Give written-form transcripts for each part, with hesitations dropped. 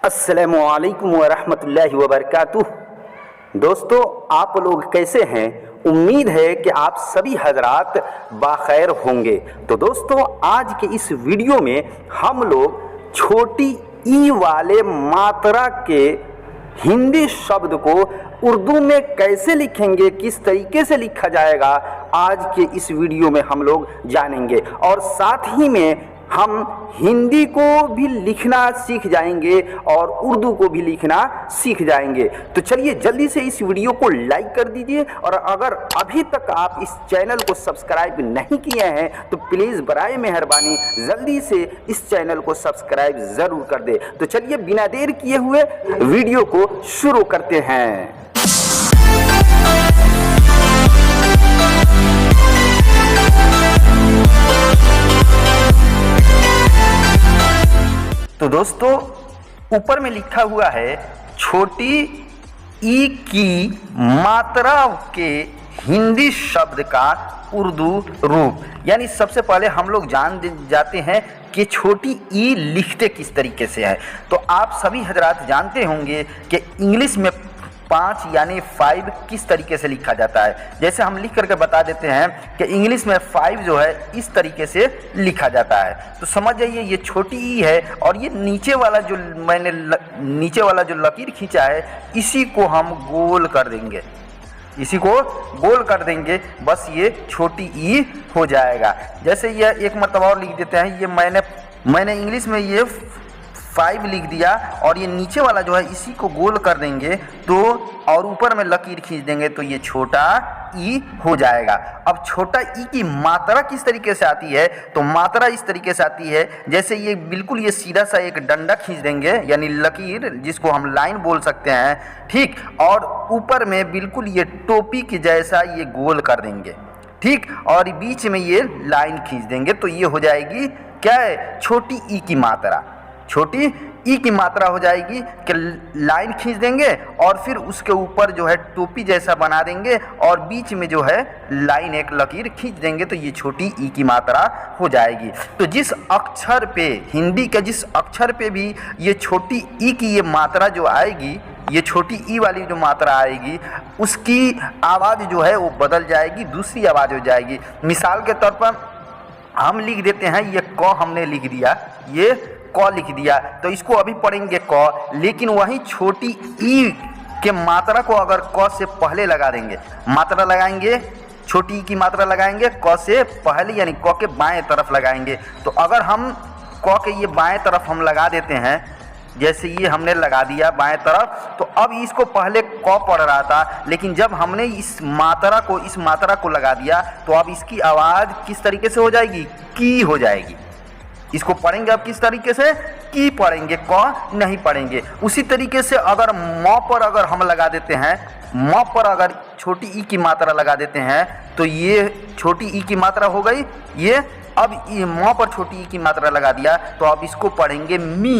अस्सलामुअलैकुम वरहमतुल्लाहि वबरकातुह। दोस्तों, आप लोग कैसे हैं? उम्मीद है कि आप सभी हजरात बाखैर होंगे। तो दोस्तों, आज के इस वीडियो में हम लोग छोटी ई वाले मात्रा के हिंदी शब्द को उर्दू में कैसे लिखेंगे, किस तरीके से लिखा जाएगा, आज के इस वीडियो में हम लोग जानेंगे। और साथ ही में हम हिंदी को भी लिखना सीख जाएंगे और उर्दू को भी लिखना सीख जाएंगे। तो चलिए जल्दी से इस वीडियो को लाइक कर दीजिए, और अगर अभी तक आप इस चैनल को सब्सक्राइब नहीं किए हैं तो प्लीज़ बराए मेहरबानी जल्दी से इस चैनल को सब्सक्राइब ज़रूर कर दे। तो चलिए बिना देर किए हुए वीडियो को शुरू करते हैं। तो दोस्तों, ऊपर में लिखा हुआ है छोटी ई की मात्रा के हिंदी शब्द का उर्दू रूप। यानी सबसे पहले हम लोग जान जाते हैं कि छोटी ई लिखते किस तरीके से है। तो आप सभी हजरात जानते होंगे कि इंग्लिश में 5 यानी 5 किस तरीके से लिखा जाता है। जैसे हम लिख करके बता देते हैं कि इंग्लिश में 5 जो है इस तरीके से लिखा जाता है। तो समझ जाइए ये छोटी ई है, और ये नीचे वाला जो मैंने नीचे वाला जो लकीर खींचा है इसी को हम गोल कर देंगे, इसी को गोल कर देंगे, बस ये छोटी ई हो जाएगा। जैसे ये एक मरतबा और लिख देते हैं, ये मैंने इंग्लिश में ये 5 लिख दिया, और ये नीचे वाला जो है इसी को गोल कर देंगे तो और ऊपर में लकीर खींच देंगे तो ये छोटा ई हो जाएगा। अब छोटा ई की मात्रा किस तरीके से आती है? तो मात्रा इस तरीके से आती है, जैसे ये बिल्कुल ये सीधा सा एक डंडा खींच देंगे, यानी लकीर जिसको हम लाइन बोल सकते हैं, ठीक, और ऊपर में बिल्कुल ये टोपी के जैसा ये गोल कर देंगे, ठीक, और बीच में ये लाइन खींच देंगे तो ये हो जाएगी क्या है? छोटी ई की मात्रा। छोटी ई की मात्रा हो जाएगी कि लाइन खींच देंगे और फिर उसके ऊपर जो है टोपी जैसा बना देंगे और बीच में जो है लाइन एक लकीर खींच देंगे तो ये छोटी ई की मात्रा हो जाएगी। तो जिस अक्षर पे, हिंदी के जिस अक्षर पे भी ये छोटी ई की ये मात्रा जो आएगी, ये छोटी ई वाली जो मात्रा आएगी, उसकी आवाज़ जो है वो बदल जाएगी, दूसरी आवाज़ हो जाएगी। मिसाल के तौर पर हम लिख देते हैं, ये क हमने लिख दिया, ये क लिख दिया, तो इसको अभी पढ़ेंगे क, लेकिन वहीं छोटी ई के मात्रा को अगर क से पहले लगा देंगे, मात्रा लगाएंगे, छोटी ई की मात्रा लगाएंगे क से पहले, यानी क के बाएं तरफ लगाएंगे। तो अगर हम क के ये बाएं तरफ हम लगा देते हैं, जैसे ये हमने लगा दिया बाएं तरफ, तो अब इसको पहले क पढ़ रहा था, लेकिन जब हमने इस मात्रा को लगा दिया तो अब इसकी आवाज़ किस तरीके से हो जाएगी? की हो जाएगी। इसको पढ़ेंगे अब किस तरीके से? की पढ़ेंगे, क नहीं पढ़ेंगे। उसी तरीके से अगर म पर अगर हम लगा देते हैं, म पर अगर छोटी ई की मात्रा लगा देते हैं तो ये छोटी ई की मात्रा हो गई ये। अब म पर छोटी ई की मात्रा लगा दिया तो अब इसको पढ़ेंगे मी,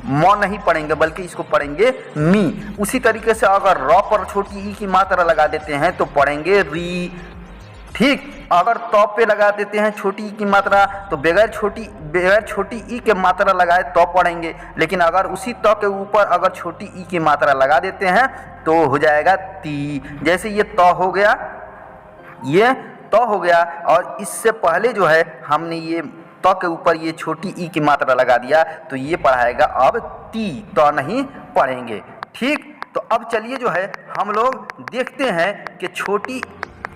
म नहीं पढ़ेंगे बल्कि इसको पढ़ेंगे मी। उसी तरीके से अगर र पर छोटी ई की मात्रा लगा देते हैं तो पढ़ेंगे री, ठीक। अगर त पे लगा देते हैं छोटी ई की मात्रा तो बगैर छोटी ई के मात्रा लगाए तो पढ़ेंगे, लेकिन अगर उसी त के ऊपर अगर छोटी ई की मात्रा लगा देते हैं तो हो जाएगा ती। जैसे ये त हो गया, ये त हो गया, और इससे पहले जो है हमने ये त के ऊपर ये छोटी ई की मात्रा लगा दिया तो ये पढ़ाएगा अब ती, त नहीं पढ़ेंगे, ठीक। तो अब चलिए जो है हम लोग देखते हैं कि छोटी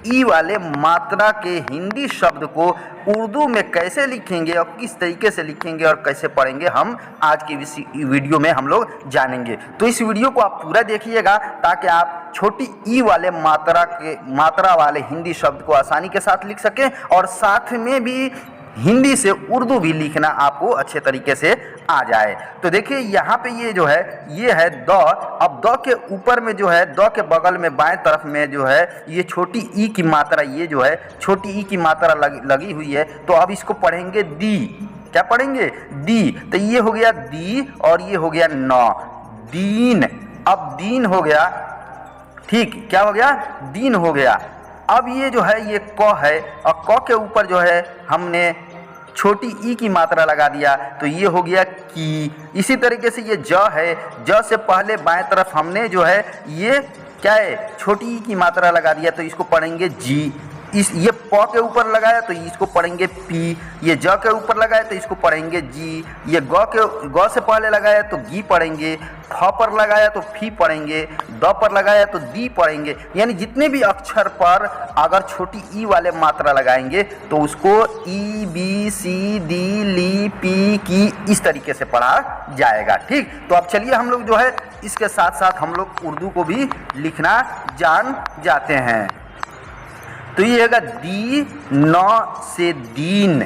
ई वाले मात्रा के हिंदी शब्द को उर्दू में कैसे लिखेंगे और किस तरीके से लिखेंगे और कैसे पढ़ेंगे, हम आज की इस वीडियो में हम लोग जानेंगे। तो इस वीडियो को आप पूरा देखिएगा ताकि आप छोटी ई वाले मात्रा वाले हिंदी शब्द को आसानी के साथ लिख सकें, और साथ में भी हिंदी से उर्दू भी लिखना आपको अच्छे तरीके से आ जाए। तो देखिए यहाँ पे ये जो है ये है द। अब द के ऊपर में जो है, द के बगल में बाएं तरफ में जो है ये छोटी ई की मात्रा, ये जो है छोटी ई की मात्रा लगी हुई है, तो अब इसको पढ़ेंगे दी। क्या पढ़ेंगे? दी। तो ये हो गया दी और ये हो गया न, दीन। अब दीन हो गया, ठीक, क्या हो गया? दीन हो गया। अब ये जो है ये क है, और क के ऊपर जो है हमने छोटी ई की मात्रा लगा दिया तो ये हो गया की। इसी तरीके से ये ज है, ज से पहले बाएं तरफ हमने जो है ये क्या है, छोटी ई की मात्रा लगा दिया तो इसको पढ़ेंगे जी। ये प के ऊपर लगाया तो इसको पढ़ेंगे पी, ये ज के ऊपर लगाया तो इसको पढ़ेंगे जी, ये ग से पहले लगाया तो गी पढ़ेंगे, फ पर लगाया तो फी पढ़ेंगे, द पर लगाया तो दी पढ़ेंगे। यानी जितने भी अक्षर पर अगर छोटी ई वाले मात्रा लगाएंगे तो उसको ई बी सी डी ली पी की इस तरीके से पढ़ा जाएगा। ठीक, तो अब चलिए हम लोग जो है इसके साथ साथ हम लोग उर्दू को भी लिखना जान जाते हैं। तो ये होगा दी न से दीन।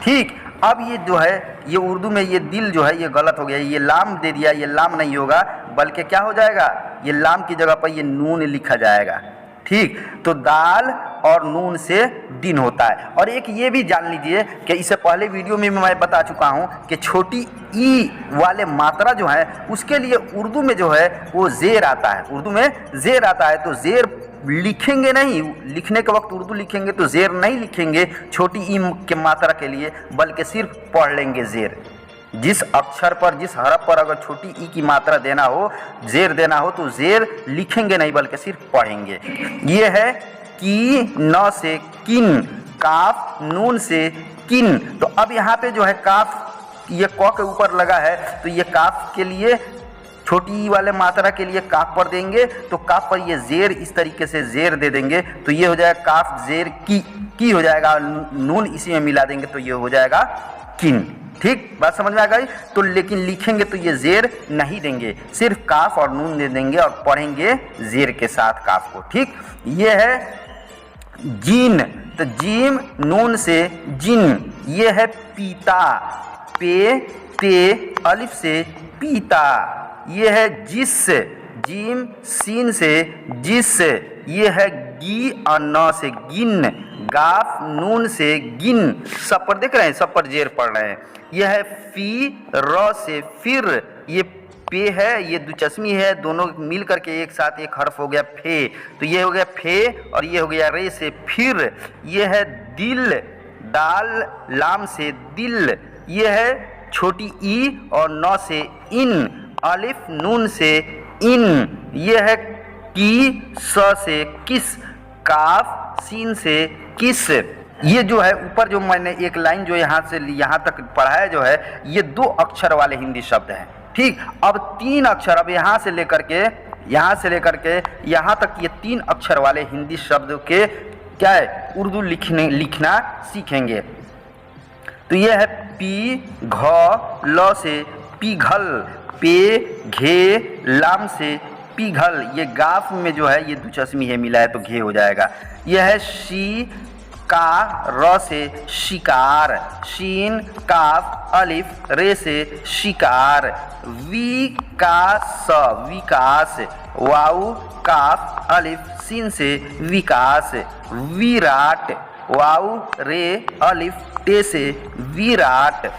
ठीक, अब ये जो है ये उर्दू में ये दिल जो है ये गलत हो गया, ये लाम दे दिया, ये लाम नहीं होगा बल्कि क्या हो जाएगा, ये लाम की जगह पर ये नून लिखा जाएगा। ठीक, तो दाल और नून से दिन होता है। और एक ये भी जान लीजिए कि इससे पहले वीडियो में मैं बता चुका हूँ कि छोटी ई वाले मात्रा जो है उसके लिए उर्दू में जो है वो ज़ेर आता है, उर्दू में ज़ेर आता है। तो ज़ेर लिखेंगे नहीं, लिखने के वक्त उर्दू लिखेंगे तो ज़ेर नहीं लिखेंगे छोटी ई के मात्रा के लिए, बल्कि सिर्फ पढ़ लेंगे ज़ेर। जिस अक्षर पर, जिस हरफ पर अगर छोटी ई की मात्रा देना हो, ज़ेर देना हो तो ज़ेर लिखेंगे नहीं बल्कि सिर्फ पढ़ेंगे। ये है की न से किन, काफ नून से किन। तो अब यहाँ पे जो है काफ ये क के ऊपर लगा है तो ये काफ के लिए छोटी ई वाले मात्रा के लिए काफ पर देंगे तो काफ पर ये ज़ेर इस तरीके से ज़ेर दे देंगे तो ये हो जाएगा काफ ज़ेर की हो जाएगा, नून इसी में मिला देंगे तो ये हो जाएगा किन। ठीक, बात समझ में आ गई। तो लेकिन लिखेंगे तो ये ज़ेर नहीं देंगे, सिर्फ काफ और नून दे देंगे और पढ़ेंगे ज़ेर के साथ काफ को। ठीक, ये है जीन, तो जीम नून से जिन। ये है पीता, पे ते अलिफ से पीता। ये है जिस, जीम सीन से जिस। ये है गी और न से गिन, गाफ नून से गिन। सब पर देख रहे हैं, सब पर जेर पढ़ रहे हैं। यह है फी र से फिर। ये पे है, ये दुचस्मी है, दोनों मिल करके एक साथ एक हर्फ हो गया फे, तो ये हो गया फे और ये हो गया रे से फिर। ये है दिल, दाल लाम से दिल। ये है छोटी ई और न से इन, अलिफ नून से इन। ये है की स से किस, काफ सीन से किस। ये जो है ऊपर जो मैंने एक लाइन जो यहाँ से यहाँ तक पढ़ाया जो है ये 2 अक्षर वाले हिंदी शब्द हैं। ठीक, अब 3 अक्षर, अब यहाँ से लेकर के यहाँ तक ये 3 अक्षर वाले हिंदी शब्द के क्या है उर्दू लिखना सीखेंगे। तो ये है पी घ ल से पिघल, पे घे लाम से पिघल। ये गाफ में जो है ये दुचस्मी है मिला है तो घे हो जाएगा। यह है शी का र से शिकार, शीन काफ अलिफ रे से शिकार। वी का स विकास, वाऊ काफ अलिफ सीन से विकास। विराट, वाऊ रे अलिफ टे से विराट।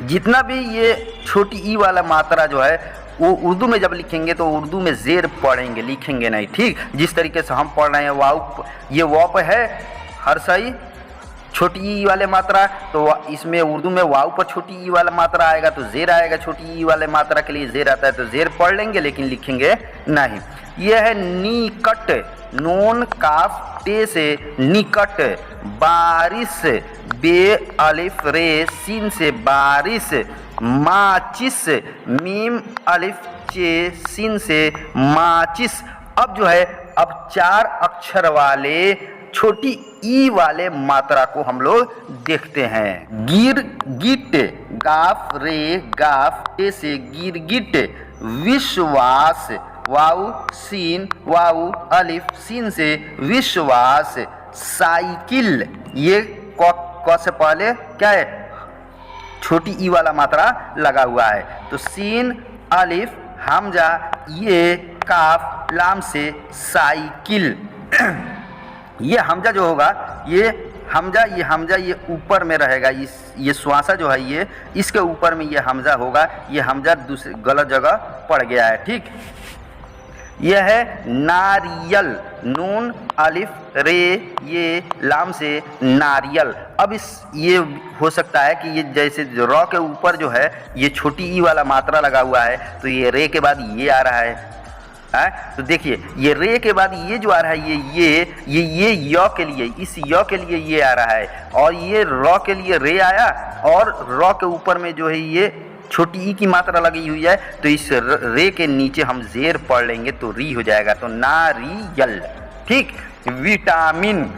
जितना भी ये छोटी ई वाला मात्रा जो है वो उर्दू में जब लिखेंगे तो उर्दू में ज़ेर पढ़ेंगे, लिखेंगे नहीं। ठीक, जिस तरीके से हम पढ़ रहे हैं वाऊ, ये वॉप है हर सही छोटी ई वाले मात्रा, तो इसमें उर्दू में वाऊ पर छोटी ई वाला मात्रा आएगा तो ज़ेर आएगा। छोटी ई वाले मात्रा के लिए ज़ेर आता है तो ज़ेर पढ़ लेंगे लेकिन लिखेंगे नहीं। यह है निकट, नून काफ टे से निकट। बारिश, बे अलिफ रे सीन से बारिश। माचिस, मीम अलिफ चे सीन से माचिस। अब जो है अब 4 अक्षर वाले छोटी ई वाले मात्रा को हम लोग देखते हैं। गिर गिट, गाफ रे गाफ टे से गिरगिट। विश्वास, वाऊ सीन वाऊ अलिफ सीन से विश्वास। साइकिल, ये क से पहले क्या है छोटी ई वाला मात्रा लगा हुआ है तो सीन अलिफ हमजा ये काफ लाम से साइकिल। ये हमजा जो होगा ये हमजा ये ऊपर में रहेगा, ये श्वासा जो है ये इसके ऊपर में ये हमजा होगा। ये हमजा दूसरी गलत जगह पड़ गया है। ठीक, यह है नारियल, नून अलिफ रे ये लाम से नारियल। अब इस ये हो सकता है कि ये जैसे रॉ के ऊपर जो है ये छोटी ई वाला मात्रा लगा हुआ है, तो ये रे के बाद ये आ रहा है। तो देखिए ये रे के बाद ये जो आ रहा है ये य के लिए, इस य के लिए ये आ रहा है, और ये रॉ के लिए रे आया, और रॉ के ऊपर में जो है ये छोटी ई की मात्रा लगी हुई है, तो इस रे के नीचे हम जेर पढ़ लेंगे तो री हो जाएगा, तो नारियल। ठीक, विटामिन,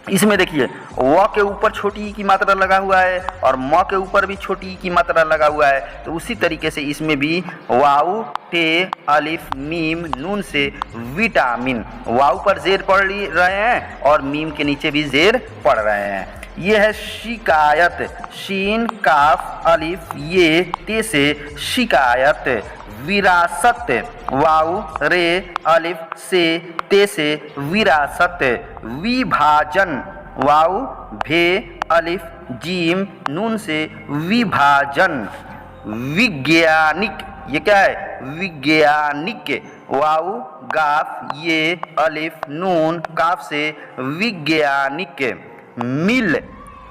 इसमें देखिए व के ऊपर छोटी ई की मात्रा लगा हुआ है और म के ऊपर भी छोटी ई की मात्रा लगा हुआ है, तो उसी तरीके से इसमें भी वाऊ टे अलिफ मीम नून से विटामिन, वाऊ पर जेर पढ़ रहे हैं और मीम के नीचे भी जेर पढ़ रहे हैं। यह है शिकायत, शीन काफ अलिफ ये ते से शिकायत। विरासत, वाऊ रे अलिफ से ते से विरासत। विभाजन, वाऊ भे अलिफ जीम नून से विभाजन। विज्ञानिक, ये क्या है विज्ञानिक, वाऊ गाफ ये अलिफ नून काफ से विज्ञानिक। मिल,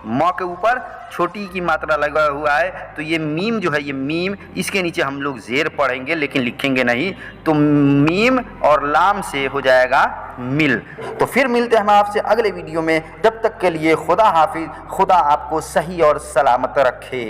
म के ऊपर छोटी की मात्रा लगा हुआ है, तो ये मीम जो है ये मीम, इसके नीचे हम लोग जेर पढ़ेंगे लेकिन लिखेंगे नहीं, तो मीम और लाम से हो जाएगा मिल। तो फिर मिलते हैं हम आपसे अगले वीडियो में, जब तक के लिए खुदा हाफिज, खुदा आपको सही और सलामत रखे।